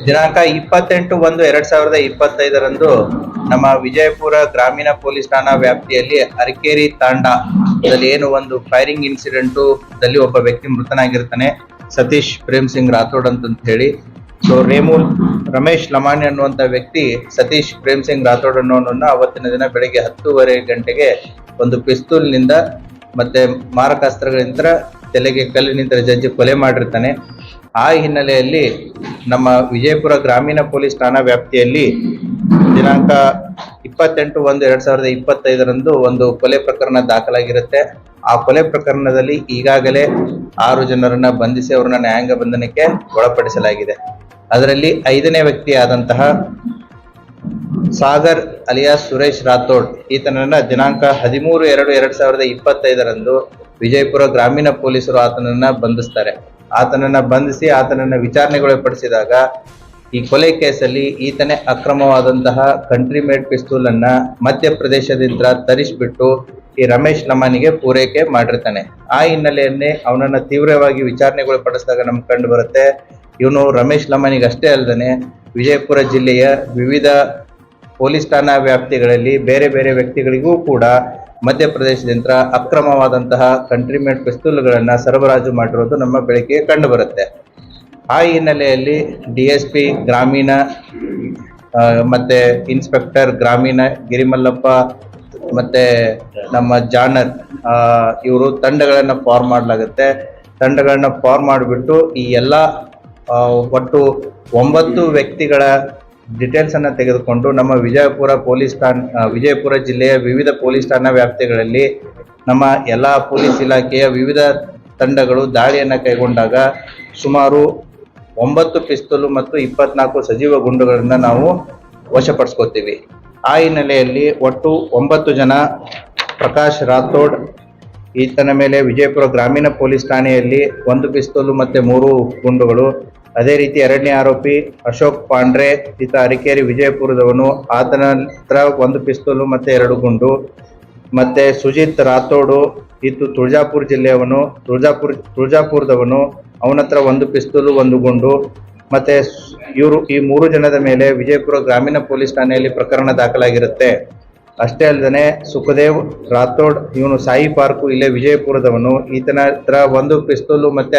ದಿನಾಂಕ 28/1/2025 ನಮ್ಮ ವಿಜಯಪುರ ಗ್ರಾಮೀಣ ಪೊಲೀಸ್ ಠಾಣಾ ವ್ಯಾಪ್ತಿಯಲ್ಲಿ ಅರಕೇರಿ ತಾಂಡಾದಲ್ಲಿ ಏನು ಒಂದು ಫೈರಿಂಗ್ ಇನ್ಸಿಡೆಂಟು ದಲ್ಲಿ ಒಬ್ಬ ವ್ಯಕ್ತಿ ಮೃತನಾಗಿರ್ತಾನೆ, ಸತೀಶ್ ಪ್ರೇಮ್ ಸಿಂಗ್ ರಾಥೋಡ್ ಅಂತ ಹೇಳಿ. ಸೊ ರಮೇಶ್ ಲಮಾಣಿ ಅನ್ನುವಂತ ವ್ಯಕ್ತಿ ಸತೀಶ್ ಪ್ರೇಮ್ ಸಿಂಗ್ ರಾಥೋಡ್ ಅನ್ನೋನನ್ನ ಅವತ್ತಿನ ದಿನ ಬೆಳಿಗ್ಗೆ 10:30 ಗಂಟೆಗೆ ಒಂದು ಪಿಸ್ತೂಲ್ನಿಂದ ಮತ್ತೆ ಮಾರಕಾಸ್ತ್ರಗಳಿಂದ ತಲೆಗೆ ಕಲ್ಲಿನಿಂದ ಜಜ್ಜಿ ಕೊಲೆ ಮಾಡಿರ್ತಾನೆ. ಆ ಹಿನ್ನೆಲೆಯಲ್ಲಿ ನಮ್ಮ ವಿಜಯಪುರ ಗ್ರಾಮೀಣ ಪೊಲೀಸ್ ಠಾಣಾ ವ್ಯಾಪ್ತಿಯಲ್ಲಿ ದಿನಾಂಕ 28/1/2025 ಒಂದು ಕೊಲೆ ಪ್ರಕರಣ ದಾಖಲಾಗಿರುತ್ತೆ. ಆ ಕೊಲೆ ಪ್ರಕರಣದಲ್ಲಿ ಈಗಾಗಲೇ 6 ಜನರನ್ನ ಬಂಧಿಸಿ ಅವರನ್ನ ನ್ಯಾಯಾಂಗ ಬಂಧನಕ್ಕೆ ಒಳಪಡಿಸಲಾಗಿದೆ. ಅದರಲ್ಲಿ 5ನೇ ವ್ಯಕ್ತಿಯಾದಂತಹ ಸಾಗರ್ ಅಲಿಯಾಸ್ ಸುರೇಶ್ ರಾಥೋಡ್ ಈತನನ್ನ ದಿನಾಂಕ 13/2/2025 ವಿಜಯಪುರ ಗ್ರಾಮೀಣ ಪೊಲೀಸರು ಆತನನ್ನ ಬಂಧಿಸ್ತಾರೆ. ಆತನನ್ನ ಬಂಧಿಸಿ ಆತನನ್ನ ವಿಚಾರಣೆಗೊಳಪಡಿಸಿದಾಗ ಈ ಕೊಲೆ ಕೇಸಲ್ಲಿ ಈತನೇ ಅಕ್ರಮವಾದಂತಹ ಕಂಟ್ರಿ ಮೇಡ್ ಪಿಸ್ತೂಲ್ ಅನ್ನ ಮಧ್ಯಪ್ರದೇಶದಿಂದ ತರಿಸಿಬಿಟ್ಟು ಈ ರಮೇಶ್ ಲಮಾನಿಗೆ ಪೂರೈಕೆ ಮಾಡಿರ್ತಾನೆ. ಆ ಹಿನ್ನೆಲೆಯನ್ನೇ ಅವನನ್ನ ತೀವ್ರವಾಗಿ ವಿಚಾರಣೆಗೊಳಪಡಿಸಿದಾಗ ನಮ್ಗೆ ಕಂಡು ಬರುತ್ತೆ, ಇವನು ರಮೇಶ್ ಲಮಾನಿಗೆ ಅಷ್ಟೇ ಅಲ್ಲದೆ ವಿಜಯಪುರ ಜಿಲ್ಲೆಯ ವಿವಿಧ ಪೊಲೀಸ್ ಠಾಣಾ ವ್ಯಾಪ್ತಿಗಳಲ್ಲಿ ಬೇರೆ ಬೇರೆ ವ್ಯಕ್ತಿಗಳಿಗೂ ಕೂಡ ಮಧ್ಯಪ್ರದೇಶದಿಂದ ಅಕ್ರಮವಾದಂತಹ ಕಂಟ್ರಿ ಮೇಡ್ ಪಿಸ್ತೂಲ್ಗಳನ್ನ ಸರಬರಾಜು ಮಾಡಿರೋದು ನಮ್ಮ ಬೆಳಕಿಗೆ ಕಂಡು ಬರುತ್ತೆ. ಆ ಹಿನ್ನೆಲೆಯಲ್ಲಿ DSP ಗ್ರಾಮೀಣ ಮತ್ತೆ ಇನ್ಸ್ಪೆಕ್ಟರ್ ಗ್ರಾಮೀಣ ಗಿರಿಮಲ್ಲಪ್ಪ ಮತ್ತೆ ನಮ್ಮ ಜಾನರ್ ಇವರು ತಂಡಗಳನ್ನ ಫಾರ್ಮ್ ಮಾಡಲಾಗುತ್ತೆ. ತಂಡಗಳನ್ನ ಫಾರ್ಮ್ ಮಾಡಿಬಿಟ್ಟು ಈ ಎಲ್ಲ ಒಟ್ಟು 9 ವ್ಯಕ್ತಿಗಳ ಡೀಟೇಲ್ಸ್ ಅನ್ನ ತೆಗೆದುಕೊಂಡು ನಮ್ಮ ವಿಜಯಪುರ ಜಿಲ್ಲೆಯ ವಿವಿಧ ಪೊಲೀಸ್ ಠಾಣಾ ವ್ಯಾಪ್ತಿಗಳಲ್ಲಿ ನಮ್ಮ ಎಲ್ಲ ಪೊಲೀಸ್ ಇಲಾಖೆಯ ವಿವಿಧ ತಂಡಗಳು ದಾಳಿಯನ್ನ ಕೈಗೊಂಡಾಗ ಸುಮಾರು 9 ಪಿಸ್ತೂಲು ಮತ್ತು 24 ಸಜೀವ ಗುಂಡುಗಳನ್ನ ನಾವು ವಶಪಡಿಸ್ಕೋತೀವಿ. ಆ ಹಿನ್ನೆಲೆಯಲ್ಲಿ ಒಟ್ಟು 9 ಜನ ಪ್ರಕಾಶ್ ರಾಥೋಡ್ ಈತನ ಮೇಲೆ ವಿಜಯಪುರ ಗ್ರಾಮೀಣ ಪೊಲೀಸ್ ಠಾಣೆಯಲ್ಲಿ 1 ಪಿಸ್ತೂಲು ಮತ್ತೆ 3 ಗುಂಡುಗಳು. ಅದೇ ರೀತಿ 2ನೇ ಆರೋಪಿ ಅಶೋಕ್ ಪಾಂಡ್ರೆ ಈತ ಅರಕೇರಿ ವಿಜಯಪುರದವನು, ಆತನ ಹತ್ರ 1 ಪಿಸ್ತೂಲು ಮತ್ತೆ 2 ಗುಂಡು. ಮತ್ತೆ ಸುಜಿತ್ ರಾಥೋಡು ಈತ ತುಳಜಾಪುರ ಜಿಲ್ಲೆಯವನು, ತುಳಜಾಪುರದವನು, ಅವನ ಹತ್ರ 1 ಪಿಸ್ತೂಲು 1 ಗುಂಡು. ಮತ್ತೆ ಈ 3 ಜನದ ಮೇಲೆ ವಿಜಯಪುರ ಗ್ರಾಮೀಣ ಪೊಲೀಸ್ ಠಾಣೆಯಲ್ಲಿ ಪ್ರಕರಣ ದಾಖಲಾಗಿರುತ್ತೆ. ಅಷ್ಟೇ ಅಲ್ಲದೆ ಸುಖದೇವ್ ರಾಥೋಡ್ ಇವನು ಸಾಯಿ ಪಾರ್ಕು ಇಲ್ಲೇ ವಿಜಯಪುರದವನು, ಈತನ ಹತ್ರ 1 ಪಿಸ್ತೂಲು ಮತ್ತೆ